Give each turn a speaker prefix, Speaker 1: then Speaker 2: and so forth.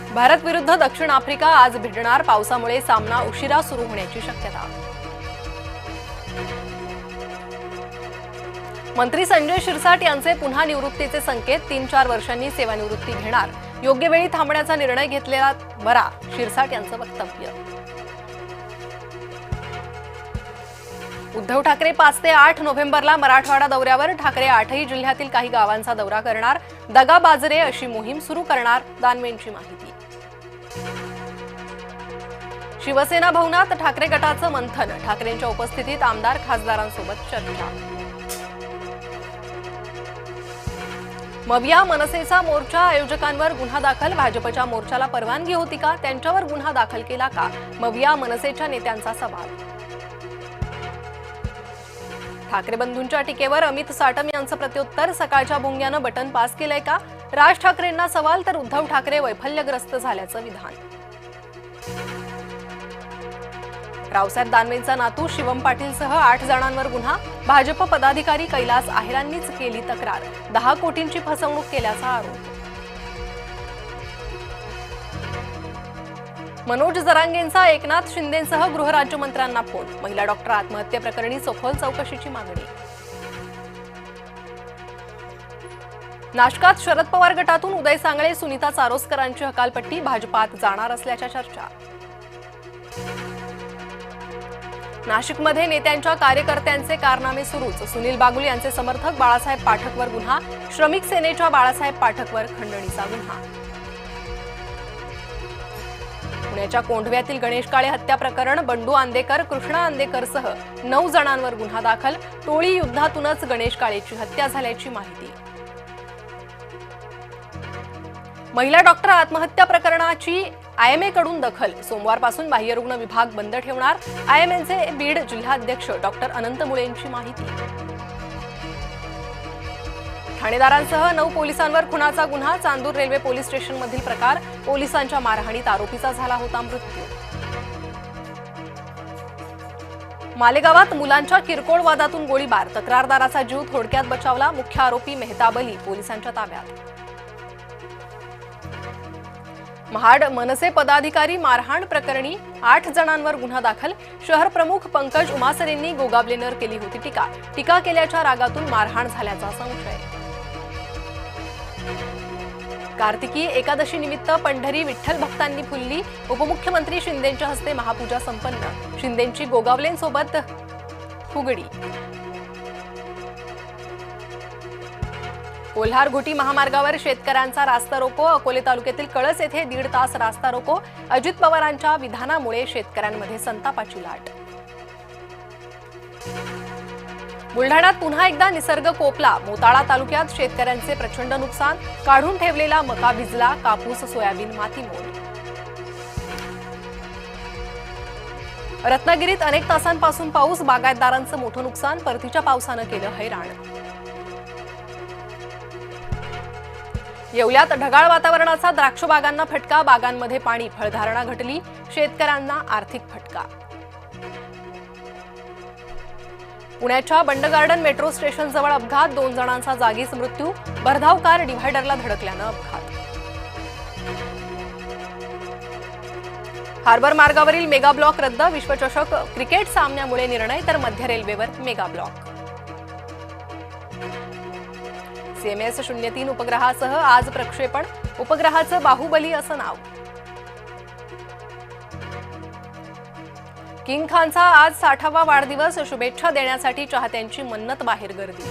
Speaker 1: भारत विरुद्ध दक्षिण आफ्रिका आज भिडणार, पावसामुळे सामना उशिरा सुरू होण्याची शक्यता। मंत्री संजय शिरसाट यांचे पुन्हा निवृत्तीचे संकेत, 3-4 वर्षांनी सेवानिवृत्ती घेणार, योग्य वेळी थांबण्याचा निर्णय घेतलेला बरा, शिरसाट यांचं वक्तव्य। उद्धव ठाकरे 5 ते 8 नोव्हेंबरला मराठवाडा दौऱ्यावर, ठाकरे 8ही जिल्ह्यातील काही गावांचा दौरा करणार, दगा बाजरे अशी मोहीम सुरू करणार, दानवेंची माहिती। शिवसेना भवनात ठाकरे गटाचं मंथन, ठाकरेंच्या उपस्थितीत आमदार खासदारांसोबत चर्चा। मविया मनसेचा मोर्चा आयोजकांवर गुन्हा दाखल, भाजपच्या मोर्चाला परवानगी होती का, त्यांच्यावर गुन्हा दाखल केला का, मविया मनसेच्या नेत्यांचा सवाल। ठाकरे बंधूंच्या टीकेवर अमित साटम यांचं प्रत्युत्तर, सकाळच्या भोंग्यानं बटन पास केलंय का, राज ठाकरेंना सवाल, तर उद्धव ठाकरे वैफल्यग्रस्त झाल्याचं विधान। रावसाहेब दानवेंचा नातू शिवम पाटीलसह 8 जणांवर गुन्हा, भाजप पदाधिकारी कैलास आहेरांनीच केली तक्रार, 10 कोटींची फसवणूक केल्याचा आरोप। मनोज जरांगेंचा एकनाथ शिंदेंसह गृहराज्यमंत्र्यांना फोन, महिला डॉक्टर आत्महत्येप्रकरणी सखोल चौकशीची मागणी। नाशकात शरद पवार गटातून उदय सांगळे, सुनीता चारोस्करांची हकालपट्टी, भाजपात जाणार असल्याच्या चर्चा। नाशिकमध्ये नेत्यांच्या कार्यकर्त्यांचे कारनामे सुरूच, सुनील बागुल यांचे समर्थक बाळासाहेब पाठकवर गुन्हा, श्रमिक सेनेच्या बाळासाहेब पाठकवर खंडणीचा गुन्हा। पुण्याच्या कोंढव्यातील गणेश काळे हत्या प्रकरण, बंडू आंदेकर, कृष्णा आंदेकरसह 9 जणांवर गुन्हा दाखल, टोळी युद्धातूनच गणेश काळेची हत्या झाल्याची माहिती। महिला डॉक्टर आत्महत्या प्रकरणाची आयएमए कडून दखल, सोमवारपासून बाह्यरुग्ण विभाग बंद ठेवणार, आयएमएचे बीड जिल्हाध्यक्ष डॉक्टर अनंत मुळेंची माहिती। ठाणेदारांसह 9 पोलिसांवर खुनाचा गुन्हा, चांदूर रेल्वे पोलीस स्टेशनमधील प्रकार, पोलिसांच्या मारहाणीत आरोपीचा झाला होता मृत्यू। मालेगावात मुलांच्या किरकोळ वादातून गोळीबार, तक्रारदाराचा जीव थोडक्यात बचावला, मुख्य आरोपी मेहताब अली पोलिसांच्या ताब्यात। महाड मनसे पदाधिकारी मारहाण प्रकरणी 8 जणांवर गुन्हा दाखल, शहर प्रमुख पंकज उमासरेंनी गोगावलेंवर केली होती टीका, टीका केल्याच्या रागातून मारहाण झाल्याचा संशय। कार्तिकी एकादशी निमित्त पंढरी विठ्ठल भक्तांनी फुलली, उपमुख्यमंत्री शिंदेंच्या हस्ते महापूजा संपन्न, शिंदेंची गोगावलेंसोबत फुगडी। कोल्हार घोटी महामार्गावर शेतकऱ्यांचा रास्ता रोको, अकोले तालुक्यातील कळस येथे 1.5 तास रास्ता रोको, अजित पवारांच्या विधानामुळे शेतकऱ्यांमध्ये संतापाची लाट। बुलढाण्यात पुन्हा एकदा निसर्ग कोपला, मोताळा तालुक्यात शेतकऱ्यांचे प्रचंड नुकसान, काढून ठेवलेला मका भिजला, कापूस सोयाबीन मातीमोल। रत्नागिरीत अनेक तासांपासून पाऊस, बागायतदारांचं मोठं नुकसान, परतीच्या पावसानं केलं हैराण। येवल्यात ढगाळ वातावरणाचा द्राक्ष बागांना फटका, बागांमध्ये पाणी, फळधारणा घटली, शेतकऱ्यांना आर्थिक फटका। पुण्याच्या बंड गार्डन मेट्रो स्टेशन जवळ अपघात, 2 जणांचा जागीच मृत्यू, भरधाव कार डिव्हायडरला धडकल्यानं अपघात। हार्बर मार्गावरील मेगा ब्लॉक रद्द, विश्वचषक क्रिकेट सामन्यामुळे निर्णय, तर मध्य रेल्वेवर मेगा ब्लॉक। CMS-03 उपग्रहासह आज प्रक्षेपण, उपग्रहाचं बाहुबली असं नाव। किंग खानचा आज 60वा वाढदिवस, शुभेच्छा देण्यासाठी चाहत्यांची मन्नत बाहेर गर्दी।